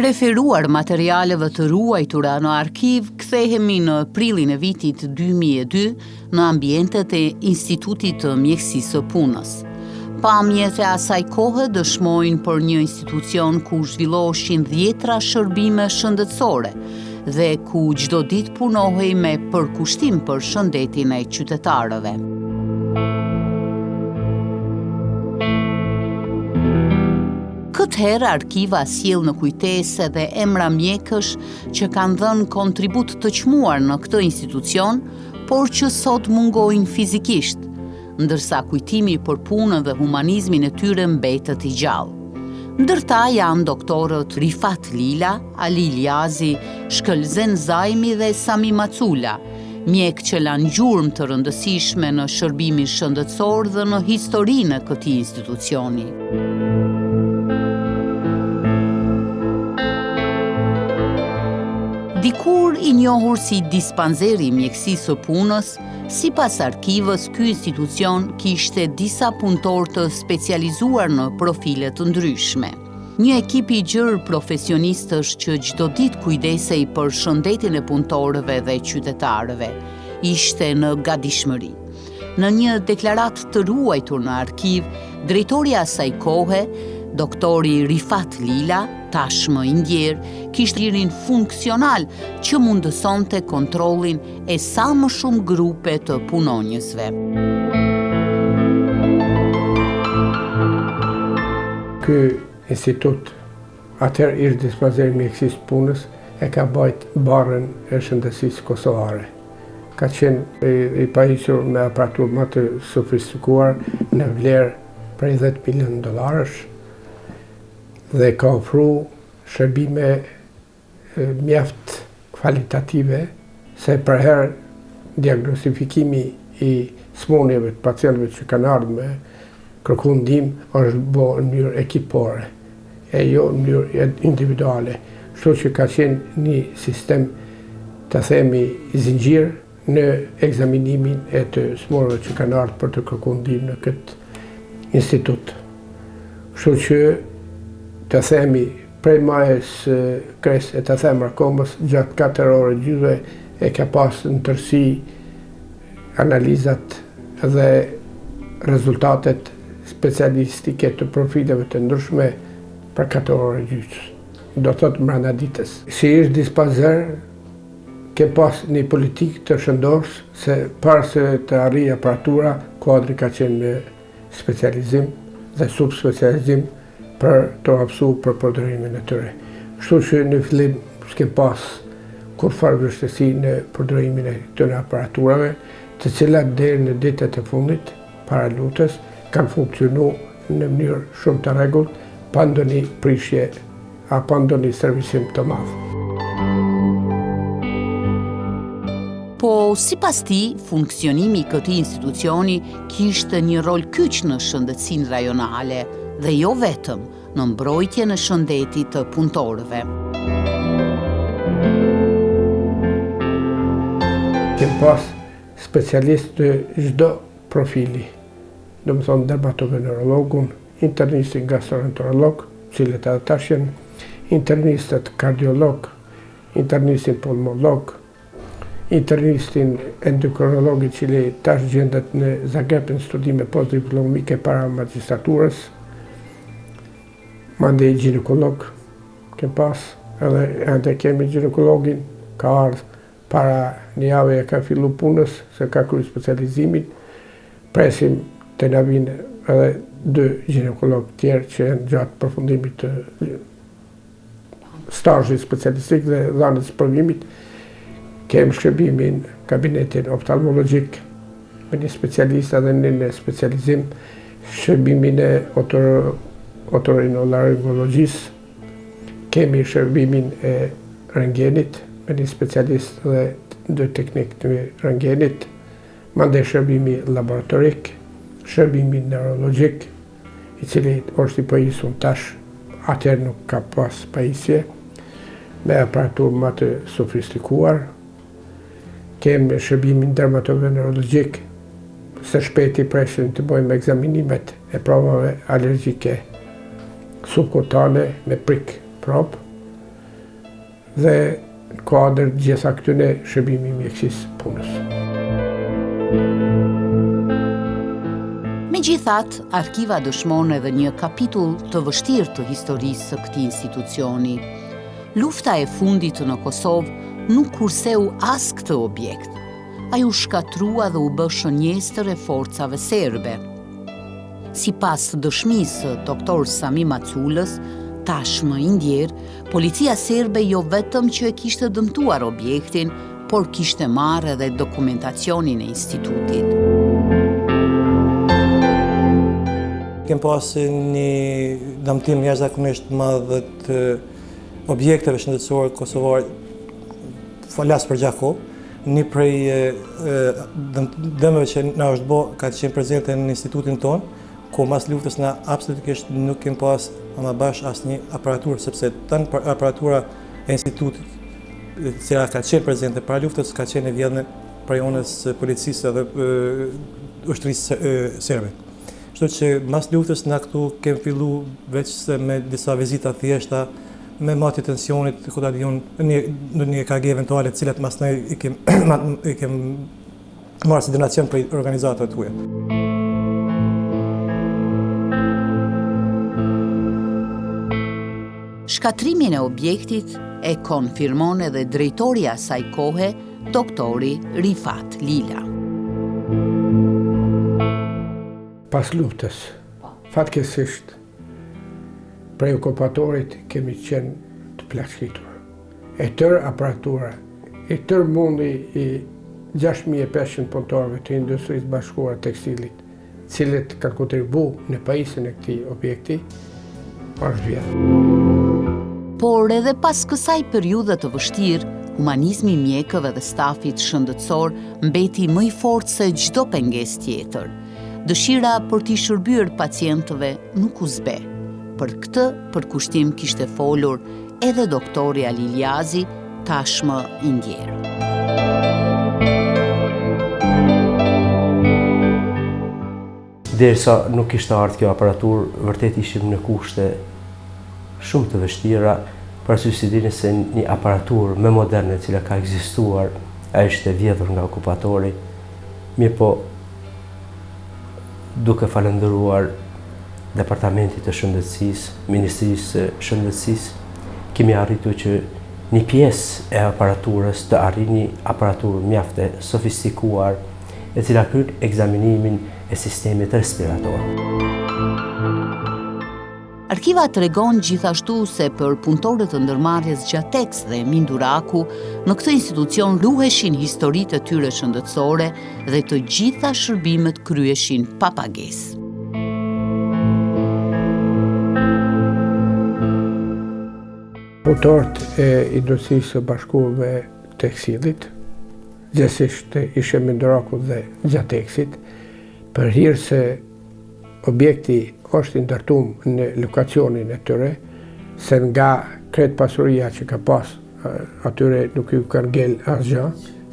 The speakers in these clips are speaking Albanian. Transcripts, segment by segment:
preferuar materialeve të ruajtura në arkiv kthehemi në prillin e vitit 2002 në ambientet e Institutit të Mjekësisë së Punës. Pamjet e asaj kohe dëshmojnë për një institucion ku zhvilloheshin 10 shërbime shëndetësore dhe ku çdo ditë punohej me përkushtim për shëndetin e qytetarëve. Këtë herë arkiva sjell në kujtesë edhe emra mjekësh që kanë dhënë kontribut të çmuar në këtë institucion, por që sot mungojnë fizikisht, ndërsa kujtimi për punën dhe humanizmin e tyre mbetet i gjallë. Ndërta janë doktorët Rifat Lila, Ali Liazi, Shkëlzen Zajmi dhe Sami Macula, mjek që lanë gjurmë të rëndësishme në shërbimin shëndetësor dhe në historinë e këtij institucioni. Dikur i njohur si dispanzeri i mjekësisë së punës, sipas arkivës, ky institucion kishte disa punëtorë të specializuar në profile të ndryshme. Një ekip i gjerë profesionistësh që çdo ditë kujdesej për shëndetin e punëtorëve dhe qytetarëve, ishte në gatishmëri. Në një deklaratë të ruajtur në arkiv, drejtori asaj kohe, doktori Rifat Lila, tashmë i ndjerë, kishte lirin funksional që mundësonte kontrollin e sa më shumë grupe të punonjësve. Ky institut, atëherë ish dispanzeri i mjekësisë punës, e ka bajt barën e shëndetësisë kosovare. Ka qenë i pajisur me aparaturë më të sofistikuar në vlerë prej $10 milion dhe ka ofru shërbime mjaft kvalitative, se për herë diagnostifikimi i smundjeve të pacientëve që kanë ardhur me kërku ndihmë është bërë në mënyrë ekipore e jo në mënyrë individuale. Kështu që ka qenë një sistem, të themi, zinxhir në ekzaminimin e të smundjeve që kanë ardhur për të kërkuar ndihmë në këtë institut. Kështu që të themi, prej majës kres e të themra komës, gjatë 4 orë gjysmë e ka pas në tërësi analizat dhe rezultatet specialistike të profileve të ndryshme për 4 orë gjysmë. Do thotë mbrana ditës. Si ish dispanzer, ke pas një politikë të shëndosh se para se të arrijë aparatura, kuadri ka qenë në specializim dhe subspecializim për të hapësuar për përdorimin e tyre. Kështu që në fillim s'kem pas kurfar vështirësi në përdorimin e këtyre aparaturave, të cilat deri në ditët e fundit, para lutjes, kanë funksionuar në mënyrë shumë të rregullt, pa ndonjë prishje apo ndonjë servisim të madh. Po, sipas tij, funksionimi i këtij institucioni kishte një rol kyç në shëndetësinë rajonale dhe jo vetëm në mbrojtjen e shëndetit të punëtorëve. Kem pas specialist të çdo profili, domethënë dermatovenerologun, internistin gastroenterolog, cilët edhe tash janë, internistët kardiolog, internistin pulmolog, internistin endokrinolog i cili tash gjendet në Zagreb në studime postdiplomike para magjistraturës, mandej ginekolog, kem pas, edhe kemi ginekologin, ka ardhur para një javë e ka fillu punës, se ka kryer specializimin, presim të na vinë edhe 2 ginekolog tjerë që janë gjatë përfundimit të stazhit specialistik dhe dhënës provimit. Kem shërbimin kabinetin oftalmologjik me një specialist edhe në specializim, shërbimin e otorinolaryngologjisë, kemi shërbimin e rentgenit me një specialist dhe 2 teknik të rentgenit, mandej shërbimi laboratorik, shërbimi neurologjik, i cili është i pajisur tash, atëherë nuk ka pas pajisje, me aparaturë më të sofistikuar. Kemi shërbimin dermatovenerologjik, se shpejti presin të bëjmë ekzaminimet e provave alergjike subkutane me prik probë. dhe në kuadër gjitha këtyne shërbimi mjekësisë punës. Megjithatë, arkiva dëshmon edhe një kapitull të vështirë të historisë së këtij institucioni. Lufta e fundit në Kosovë nuk kurseu as këtë objekt. Ai u shkatrua dhe u bë shënjestër e forcave serbe. Sipas dëshmisë doktor Sami Maculës, tashmë i ndjer, policia serbe jo vetëm që e kishte dëmtuar objektin, por kishte marrë edhe dokumentacionin e institutit. Kem pas një dëmtim jashtëzakonisht të madh të objekteve shëndetësore kosovare, falas për gjatë kohë. Një prej dëmeve që na është bë ka qenë prezente në institutin tonë, ku mas luftës na absolutisht nuk kem pas ama bash asnjë aparaturë, sepse tani aparatura e institutit e cila ka qenë prezente para luftës ka qenë e vjedhme prej anës policisë dhe ushtrisë serbe. Kështu që mas luftës na këtu kem fillu veç me disa vizita thjeshta, me matje tensionit, ku ta diun në një EKG eventuale, të cilat mas ne i kem marrë si donacion prej organizatave tuaja. Shkatrimin e objektit e konfirmon edhe drejtori i asaj kohe, doktori Rifat Lila. Pas luftës, fatkesisht, prej okupatorit kemi qenë të plagëshitur. E tërë aparatura, e tërë mundi i 6500 punëtorëve të industrisë bashkuara tekstilit, cilët kanë kontribu në pajisjen e këtij objekti, është vjedhur. Por edhe pas kësaj periudhe të vështirë, humanizmi i mjekëve dhe stafit shëndetësor mbeti më i fortë se çdo pengesë tjetër. Dëshira për t'i shërbyer pacientëve nuk u zbe. Për këtë përkushtim kishte folur edhe doktori Aliljazi, tashmë i ndjer. Derisa nuk kishte ardhur kjo aparaturë, vërtet ishim në kushte shumë të vështira, parasysh si dini se një aparaturë më moderne e cila ka ekzistuar, ajo ishte vjedhur nga okupatori, mirëpo duke falendëruar Departamentit të Shëndetësisë, Ministrisë së Shëndetësisë, kemi arritur që një pjesë e aparaturës të arrijë një aparaturë mjaft e sofistikuar, e cila kryen ekzaminimin e sistemit respirator. Arkiva tregon gjithashtu se për punëtorët të ndërmarrjes Gjatex dhe Minduraku, në këtë institucion ruheshin historitë e tyre shëndetësore dhe të gjitha shërbimet kryeshin pa pagesë. Punëtorët e industrisë së bashkuar me tekstilit, gjithsesi ishe Minduraku dhe Gjatexit, për hir se objekti është ndërtuar në lokacionin e tyre, se nga kretë pasuria që ka pas atyre nuk ju kanë ngel asgjë,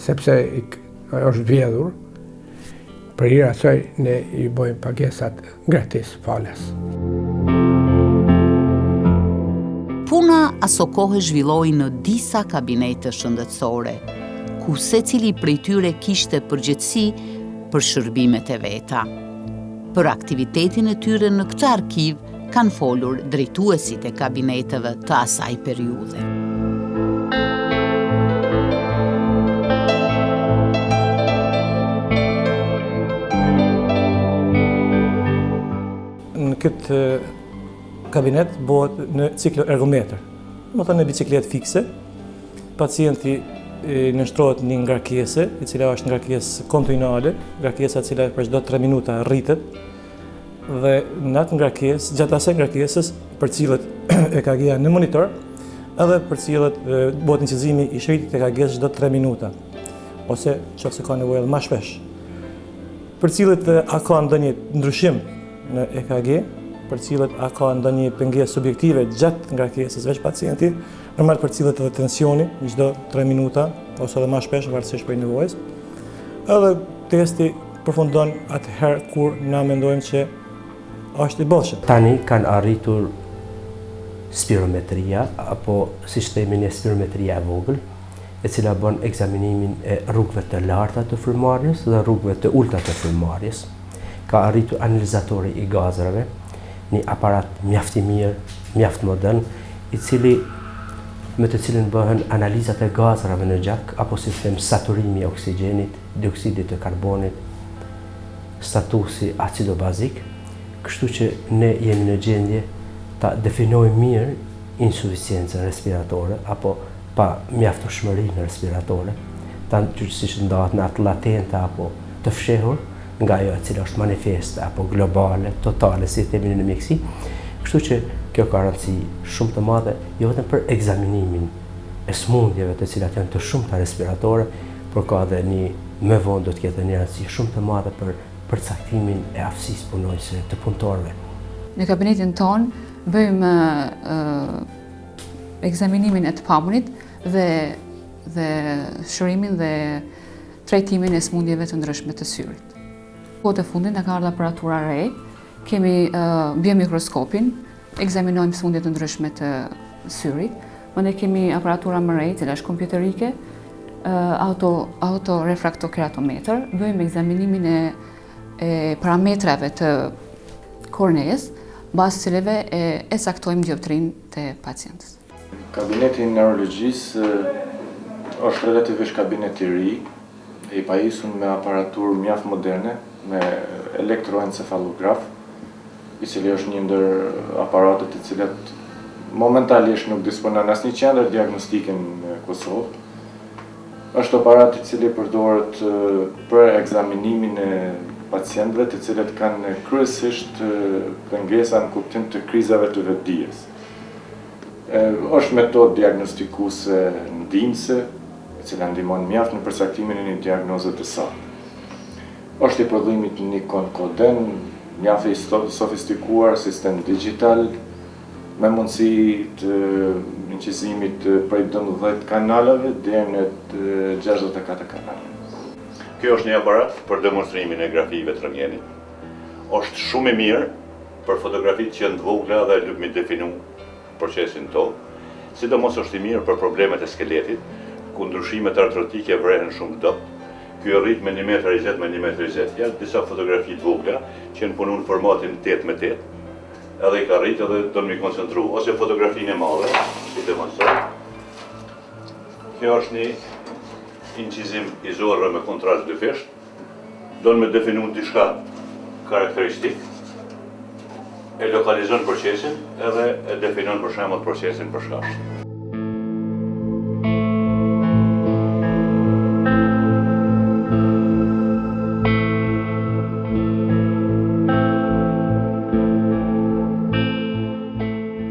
sepse është vjedhur, për hir asaj ne i bëjmë pagesat gratis falas. Puna aso kohë zhvilloi në disa kabinete shëndetësore, ku secili prej tyre kishte përgjegjësi për shërbimet e veta. Për aktivitetin e tyre në këtë arkiv kanë folur drejtuesit e kabineteve të asaj periudhe. Në këtë kabinet bëhet në ciklo ergometër, më thënë në bicikletë fikse. Pacienti nështrohet një ngarkesë, e cila është ngarkesë kontinuale, ngarkesa e cila për çdo 3 minuta rritet, dhe në atë ngarkesë, gjatë asaj ngarkesës, përcillet EKG-ja në monitor, edhe përcillet bëhet incizimi i shpejtit EKG-s çdo 3 minuta, ose nëse ka nevojë edhe më shpesh. Përcillet a ka ndonjë ndryshim në EKG, përcillet a ka ndonjë pengesë subjektive gjatë ngarkesës veç pacienti, normal përcillet edhe tensioni çdo 3 minuta ose edhe më shpesh varësisht prej nevojës. Edhe testi përfundon atëherë kur na mendojmë që është i bollshëm. Tani kanë arritur spirometria, apo si themi ne spirometria e vogël, e cila bën ekzaminimin e rrugëve të larta të frymëmarrjes dhe rrugëve të ulta të frymëmarrjes. Ka arritur analizatori i gazrave, një aparat mjaft i mirë, mjaft modern, me të cilin bëhen analizat e gazrave në gjak, apo si them saturimi i oksigjenit, dioksidit të karbonit, statusi acidobazik, kështu që ne jemi në gjendje ta definojmë mirë insufficiencën respiratore apo pa mjaftueshmërinë respiratore, siç ndahet në atë latente apo të fshehur, nga ajo e cila është manifeste apo globale, totale, si themi në mjekësi. Kështu që kjo ka rëndësi shumë të madhe, jo vetëm për ekzaminimin e smundjeve të cilat janë të shumta respiratore, por ka edhe më vonë do të ketë një rëndësi shumë të madhe për përcaktimin e aftësisë punonjëse të punëtorëve. Në kabinetin tonë bëjmë ekzaminimin e të pamunit dhe shërimin dhe trajtimin e smundjeve të ndryshme të syrit. Kohët e fundit na ka ardhur aparatura re, kemi biomikroskopin, ekzaminojmë smundje të ndryshme të syrit, mandej kemi aparatura më re, e cila është kompjuterike, autorefraktokeratometër, bëjmë ekzaminimin e parametrave të korneës, bazë cilëve e saktojmë dioptrinë të pacientës. Kabineti i neurologjisë është relativisht kabinet i ri, i pajisur me aparaturë mjaft moderne, me elektroencefalograf, i cili është një ndër aparatet të cilat momentalisht nuk disponon asnjë qendër diagnostike në Kosovë. Është aparat i cili përdoret për ekzaminimin e pacientëve të cilët kanë kryesisht pengesa në kuptim të krizave të vetdijes. Është metodë diagnostikuese ndihmëse, e cila ndihmon mjaft në përcaktimin e një diagnoze të saktë. Është i prodhimit një Koden, mjaft i sofistikuar, sistem digital, me mundësi të incizimit prej 12 kanaleve deri në 64 kanale. Kjo është një aparat për demonstrimin e grafive të rentgenit. Është shumë i mirë për fotografitë që janë të vogla dhe nuk mi definu procesin tonë, sidomos është i mirë për problemet e skeletit, ku ndryshimet artrotike vrehen shumë dobët. Ky rrit me 1,20 m me 1,20 m. Janë disa fotografi të vogla që në punon formatin 8x8, edhe i ka rrit edhe do në mi koncentru, ose fotografinë e madhe, si demonstroj. Kjo është një incizim i zorë me kontrast dyfisht, do në me definu diçka karakteristik, e lokalizon procesin edhe e definon për shembull procesin për shkak.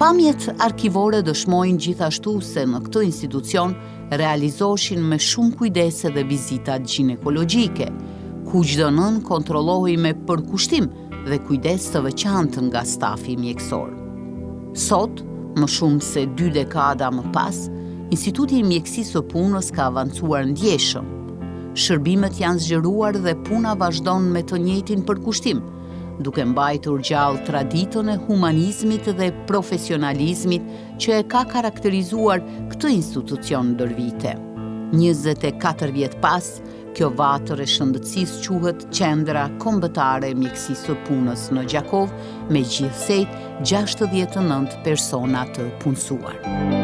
Pamjet arkivore dëshmojnë gjithashtu se në këtë institucion realizoshin me shumë kujdese dhe vizitat ginekologjike, ku çdo nën kontrollohej me përkushtim dhe kujdes të veçantë nga stafi mjekësor. Sot, më shumë se 2 dekada më pas, Instituti i Mjekësisë së Punës ka avancuar ndjeshëm. Shërbimet janë zgjeruar dhe puna vazhdon me të njëjtin përkushtim, duke mbajtur gjallë traditën e humanizmit dhe profesionalizmit që e ka karakterizuar këtë institucion ndër vite. 24 vjet pas, kjo vatër e shëndetësisë quhet Qendra Kombëtare e Mjekësisë së Punës në Gjakov, me gjithsej 69 persona të punësuar.